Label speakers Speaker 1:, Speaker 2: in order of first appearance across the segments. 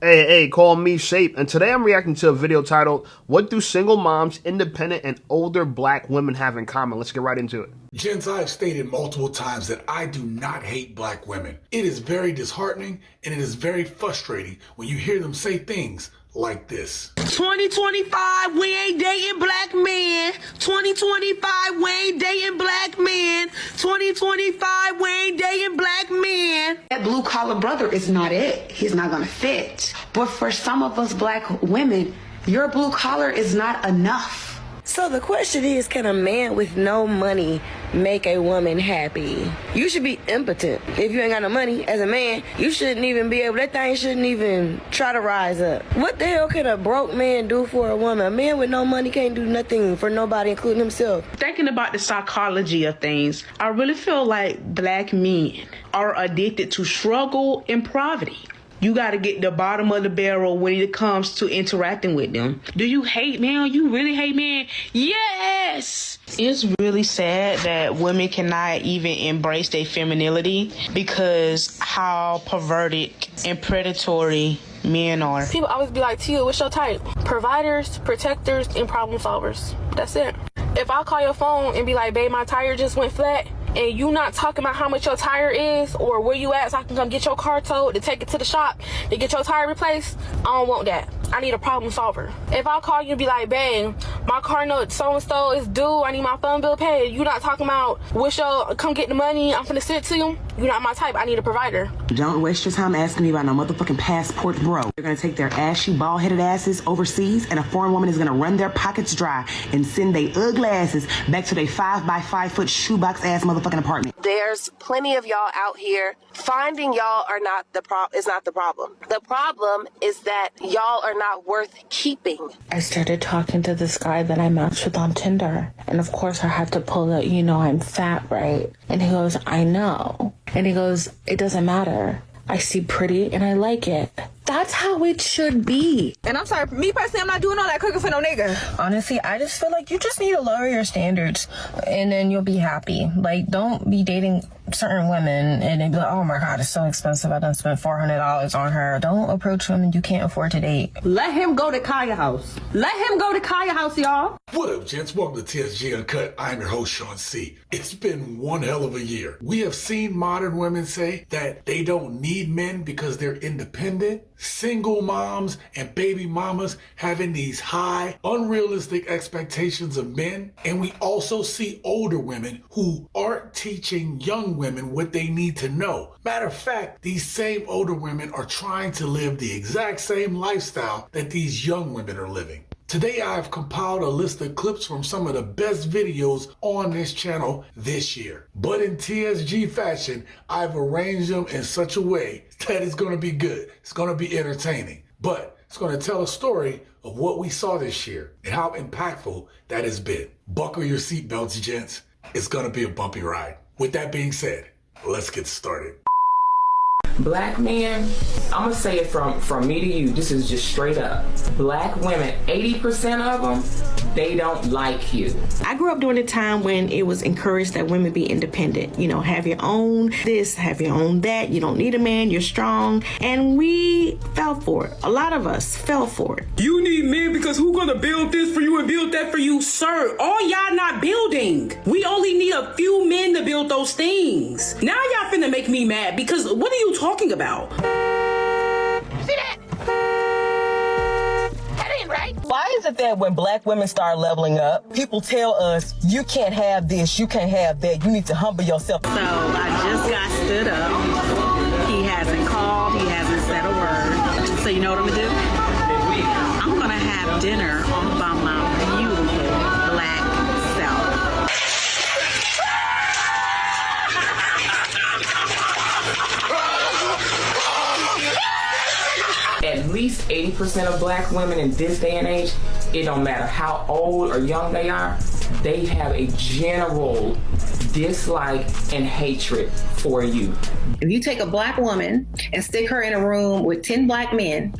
Speaker 1: Hey, call me Shape, and today I'm reacting to a video titled, What Do Single Moms, Independent, and Older Black Women Have in Common? Let's get right into it.
Speaker 2: Gents, I have stated multiple times that I do not hate black women. It is very disheartening and it is very frustrating when you hear them say things like this.
Speaker 3: 2025, we ain't dating black men. 2025, we ain't dating black men. 2025, we ain't dating black men.
Speaker 4: That blue collar brother is not it. He's not gonna fit. But for some of us black women, your blue collar is not enough.
Speaker 5: So the question is, can a man with no money make a woman happy? You should be impotent. If you ain't got no money as a man, you shouldn't even be able, that thing shouldn't even try to rise up. What the hell can a broke man do for a woman? A man with no money can't do nothing for nobody, including himself.
Speaker 3: Thinking about the psychology of things, I really feel like black men are addicted to struggle and poverty. You got to get the bottom of the barrel when it comes to interacting with them. Do you hate men? You really hate men? Yes! It's really sad that women cannot even embrace their femininity because how perverted and predatory men are.
Speaker 6: People always be like, Tia, what's your type? Providers, protectors, and problem solvers. That's it. If I call your phone and be like, babe, my tire just went flat, and you not talking about how much your tire is or where you at so I can come get your car towed to take it to the shop to get your tire replaced, I don't want that. I need a problem solver. If I call you and be like, babe, my car note so-and-so is due, I need my phone bill paid, you not talking about wish your come get the money, I'm finna send it to you, you not my type, I need a provider.
Speaker 4: Don't waste your time asking me about no motherfucking passport, bro. They're gonna take their ashy, bald-headed asses overseas, and a foreign woman is gonna run their pockets dry and send they ugly asses back to their 5-by-5-foot shoebox ass motherfucking apartment.
Speaker 5: There's plenty of y'all out here. Finding y'all are not is not the problem. The problem is that y'all are not worth keeping.
Speaker 7: I started talking to this guy that I matched with on Tinder. And of course I had to pull out, I'm fat, right? And he goes, I know. And he goes, it doesn't matter. I see pretty and I like it. That's how it should be.
Speaker 8: And I'm sorry, me personally, I'm not doing all that cooking for no nigga.
Speaker 7: Honestly, I just feel like you just need to lower your standards and then you'll be happy. Like, don't be dating certain women and they be like, oh my God, it's so expensive. I done spent $400 on her. Don't approach women you can't afford to date.
Speaker 8: Let him go to Kaya house. Let him go to Kaya house, y'all.
Speaker 2: What up, gents? Welcome to TSG Uncut. I'm your host, Sean C. It's been one hell of a year. We have seen modern women say that they don't need men because they're independent. Single moms and baby mamas having these high, unrealistic expectations of men. And we also see older women who aren't teaching young women what they need to know. Matter of fact, these same older women are trying to live the exact same lifestyle that these young women are living. Today, I've compiled a list of clips from some of the best videos on this channel this year. But in TSG fashion, I've arranged them in such a way that it's going to be good. It's going to be entertaining. But it's going to tell a story of what we saw this year and how impactful that has been. Buckle your seatbelts, gents. It's going to be a bumpy ride. With that being said, let's get started.
Speaker 9: Black men, I'm gonna say it from me to you, this is just straight up. Black women, 80% of them, they don't like you.
Speaker 7: I grew up during a time when it was encouraged that women be independent. Have your own this, have your own that. You don't need a man, you're strong. And we fell for it. A lot of us fell for it.
Speaker 10: You need men because who gonna build this for you and build that for you? Sir, all y'all not building. We only need a few men to build those things. Now y'all finna make me mad because what are you talking about?
Speaker 8: See that? That ain't right.
Speaker 11: Why is it that when black women start leveling up, people tell us, you can't have this, you can't have that, you need to humble yourself?
Speaker 3: So I just got stood up. He hasn't called, he hasn't said a word. So you know what I'm gonna do? I'm gonna have dinner all by my beautiful black self.
Speaker 9: At least 80% of black women in this day and age, it don't matter how old or young they are, they have a general dislike and hatred for you.
Speaker 12: If you take a black woman and stick her in a room with 10 black men,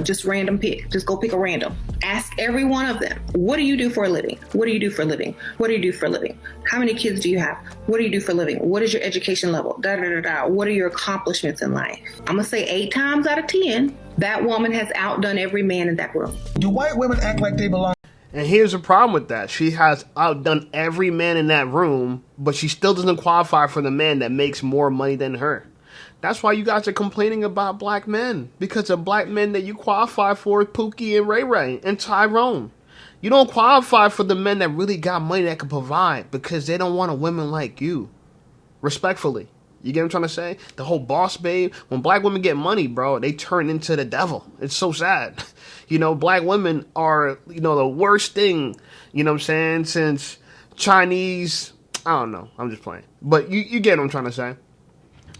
Speaker 12: just random pick, just go pick a random. Ask every one of them, what do you do for a living? What do you do for a living? What do you do for a living? How many kids do you have? What do you do for a living? What is your education level? Da, da, da, da. What are your accomplishments in life? I'm gonna say 8 times out of 10, That woman has outdone every man in that room.
Speaker 13: Do white women act like they belong?
Speaker 1: And here's the problem with that. She has outdone every man in that room, but she still doesn't qualify for the man that makes more money than her. That's why you guys are complaining about black men. Because the black men that you qualify for is Pookie and Ray Ray and Tyrone. You don't qualify for the men that really got money that can provide because they don't want a woman like you. Respectfully. You get what I'm trying to say? The whole boss babe. When black women get money, bro, they turn into the devil. It's so sad. You know, black women are, you know, the worst thing, you know what I'm saying, since Chinese, I don't know. I'm just playing. But you get what I'm trying to say.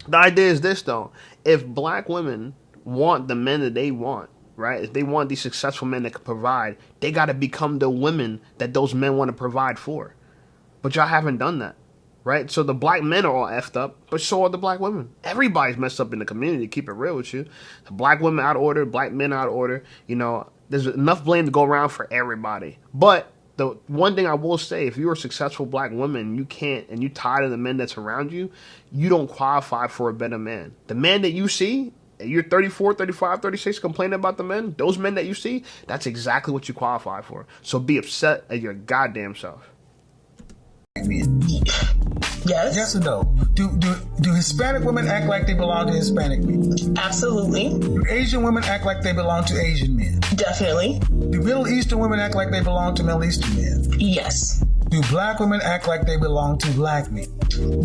Speaker 1: The idea is this, though. If black women want the men that they want, right, if they want these successful men that can provide, they got to become the women that those men want to provide for. But y'all haven't done that. Right? So the black men are all effed up, but so are the black women. Everybody's messed up in the community, keep it real with you. The black women out of order, black men out of order. You know, there's enough blame to go around for everybody. But the one thing I will say, if you're a successful black woman, you can't, and you're tired of the men that's around you, you don't qualify for a better man. The man that you see, you're 34, 35, 36, complaining about the men, those men that you see, that's exactly what you qualify for. So be upset at your goddamn self.
Speaker 13: Yes. Yes or no? Do Hispanic women act like they belong to Hispanic men?
Speaker 11: Absolutely.
Speaker 13: Do Asian women act like they belong to Asian men?
Speaker 11: Definitely.
Speaker 13: Do Middle Eastern women act like they belong to Middle Eastern men?
Speaker 11: Yes.
Speaker 13: Do black women act like they belong to black men?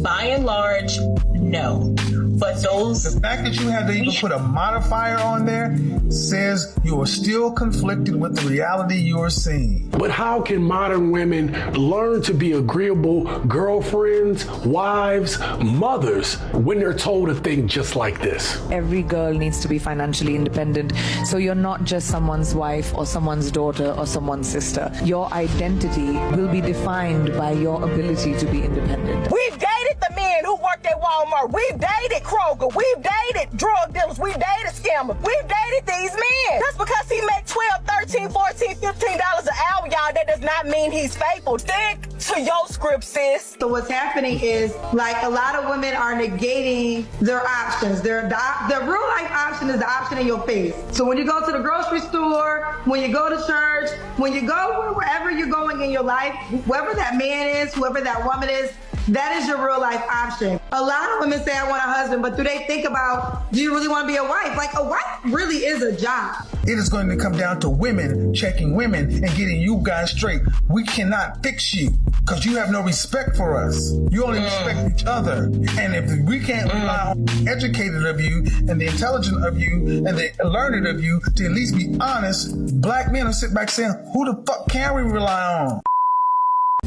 Speaker 11: By and large, no. But those...
Speaker 13: The fact that you had to even put a modifier on there says you are still conflicted with the reality you are seeing.
Speaker 2: But how can modern women learn to be agreeable girlfriends, wives, mothers when they're told a thing just like this?
Speaker 14: Every girl needs to be financially independent. So you're not just someone's wife or someone's daughter or someone's sister. Your identity will be defined by your ability to be independent.
Speaker 11: We've dated the men who worked at Walmart. We've dated Kroger. We've dated drug dealers. We've dated scammers. We've dated these men. Just because he make $12, $13, $14, $15 an hour, y'all, that does not mean he's faithful. Stick to your script, sis.
Speaker 15: So what's happening is, like, a lot of women are negating their options. The real life option is the option in your face. So when you go to the grocery store, when you go to church, when you go wherever you're going in your life, whoever that man is, whoever that woman is, that is your real life option. A lot of women say I want a husband, but do they think about, do you really want to be a wife? Like, a wife really is a job.
Speaker 13: It is going to come down to women checking women and getting you guys straight. We cannot fix you because you have no respect for us. You only respect each other. And if we can't rely on the educated of you and the intelligent of you and the learned of you to at least be honest, black men will sit back saying, who the fuck can we rely on?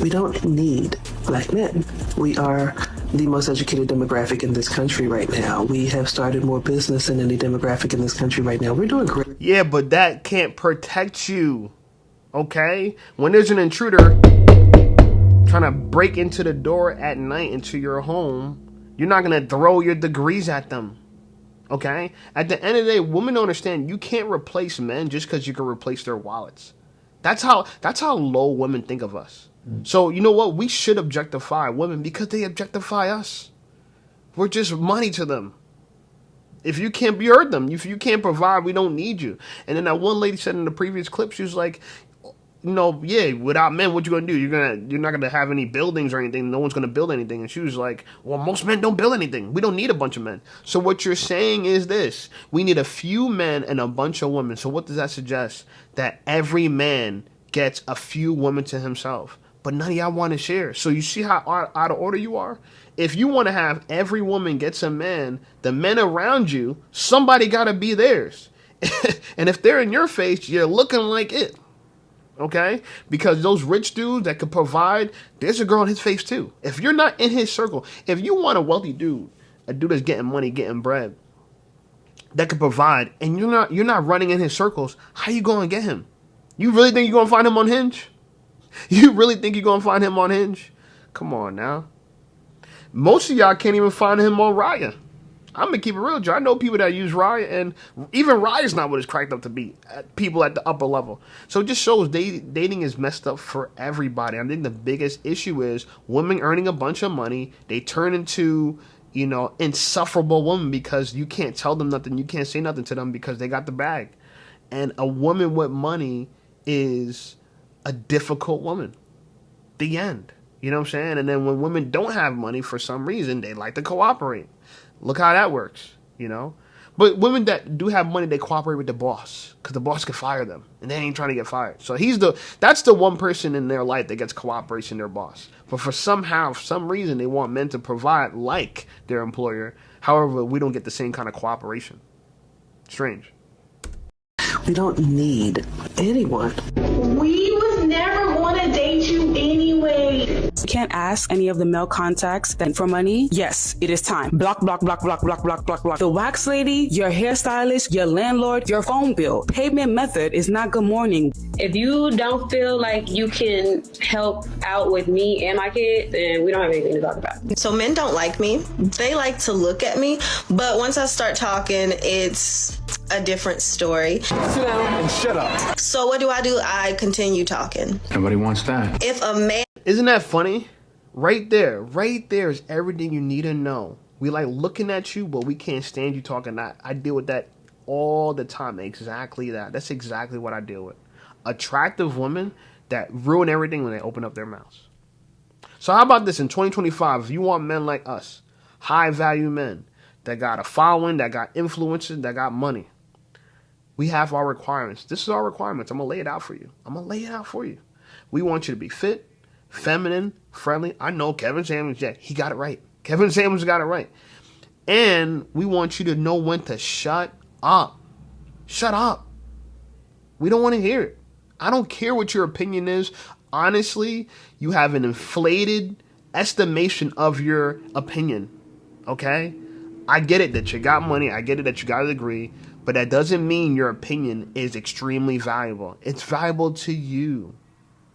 Speaker 16: We don't need black men. We are the most educated demographic in this country right now. We have started more business than any demographic in this country right now. We're doing great.
Speaker 1: Yeah, but that can't protect you, okay? When there's an intruder trying to break into the door at night into your home, you're not going to throw your degrees at them, okay? At the end of the day, women don't understand you can't replace men just because you can replace their wallets. That's how low women think of us. So, you know what? We should objectify women because they objectify us. We're just money to them. If you can't, you heard them. If you can't provide, we don't need you. And then that one lady said in the previous clip, she was like, yeah, without men, what you gonna do? You're not gonna have any buildings or anything. No one's gonna build anything. And she was like, well, most men don't build anything. We don't need a bunch of men. So what you're saying is this: we need a few men and a bunch of women. So what does that suggest? That every man gets a few women to himself. But none of y'all want to share. So you see how out of order you are? If you want to have every woman gets a man, the men around you, somebody got to be theirs. And if they're in your face, you're looking like it. Okay? Because those rich dudes that could provide, there's a girl in his face too. If you're not in his circle, if you want a wealthy dude, a dude that's getting money, getting bread, that could provide, and you're not running in his circles, how you going to get him? You really think you're going to find him on Hinge? You really think you're going to find him on Hinge? Come on now. Most of y'all can't even find him on Raya. I'm going to keep it real, Joe. I know people that use Raya, and even Raya's not what it's cracked up to be. People at the upper level. So it just shows dating is messed up for everybody. I think the biggest issue is women earning a bunch of money. They turn into, you know, insufferable woman because you can't tell them nothing. You can't say nothing to them because they got the bag. And a woman with money is a difficult woman. The end. You know what I'm saying? And then when women don't have money for some reason, they like to cooperate. Look how that works, you know? But women that do have money, they cooperate with the boss because the boss can fire them, and they ain't trying to get fired. So that's the one person in their life that gets cooperation, their boss. But for some reason, they want men to provide like their employer. However, we don't get the same kind of cooperation. Strange.
Speaker 16: We don't need anyone.
Speaker 8: We was never going to date you anyway.
Speaker 17: You can't ask any of the male contacts that for money. Yes, it is time. Block, block, block, block, block, block, block, block. The wax lady, your hairstylist, your landlord, your phone bill. Payment method is not good morning.
Speaker 18: If you don't feel like you can help out with me and my kid, then we don't have anything to talk about.
Speaker 19: So men don't like me. They like to look at me, but once I start talking, it's a different story.
Speaker 20: Sit down and shut up.
Speaker 19: So what do? I continue talking.
Speaker 20: Nobody wants that.
Speaker 19: If a man...
Speaker 1: Isn't that funny? Right there is everything you need to know. We like looking at you, but we can't stand you talking. I deal with that all the time. Exactly that. That's exactly what I deal with. Attractive women that ruin everything when they open up their mouths. So how about this in 2025? If you want men like us, high value men that got a following, that got influences, that got money, we have our requirements. This is our requirements. I'm going to lay it out for you. We want you to be fit, feminine, friendly. I know Kevin Samuels, he got it right. Kevin Samuels got it right. And we want you to know when to shut up. Shut up. We don't want to hear it. I don't care what your opinion is. Honestly, you have an inflated estimation of your opinion. Okay? I get it that you got money. I get it that you got a degree. But that doesn't mean your opinion is extremely valuable. It's valuable to you,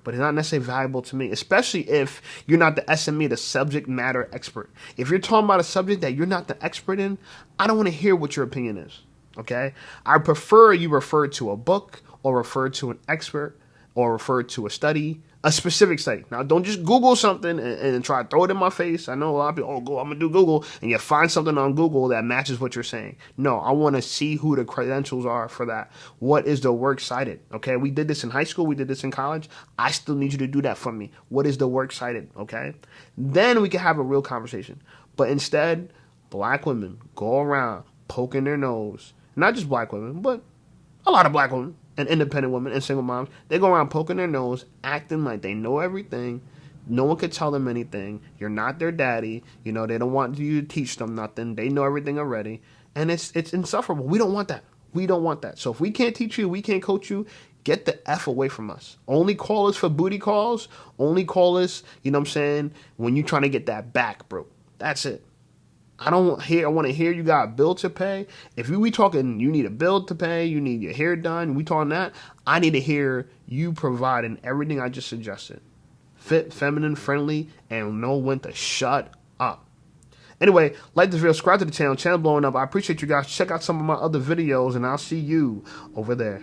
Speaker 1: but it's not necessarily valuable to me, especially if you're not the SME, the subject matter expert. If you're talking about a subject that you're not the expert in, I don't want to hear what your opinion is, okay? I prefer you refer to a book or refer to an expert or refer to a study, a specific study. Now, don't just Google something and try to throw it in my face. I know a lot of people, I'm going to do Google, and you find something on Google that matches what you're saying. No, I want to see who the credentials are for that. What is the work cited? Okay, we did this in high school. We did this in college. I still need you to do that for me. What is the work cited? Okay, then we can have a real conversation. But instead, black women go around poking their nose. Not just black women, but a lot of black women. And independent women and single moms, they go around poking their nose, acting like they know everything. No one could tell them anything. You're not their daddy. You know, they don't want you to teach them nothing. They know everything already. And it's insufferable. We don't want that. We don't want that. So if we can't teach you, we can't coach you, get the F away from us. Only call us for booty calls. Only call us, you know what I'm saying, when you're trying to get that back, bro. That's it. I want to hear you got a bill to pay. If we talking, you need a bill to pay, you need your hair done, we talking that, I need to hear you providing everything I just suggested. Fit, feminine, friendly, and know when to shut up. Anyway, like this video, subscribe to the channel blowing up. I appreciate you guys. Check out some of my other videos, and I'll see you over there.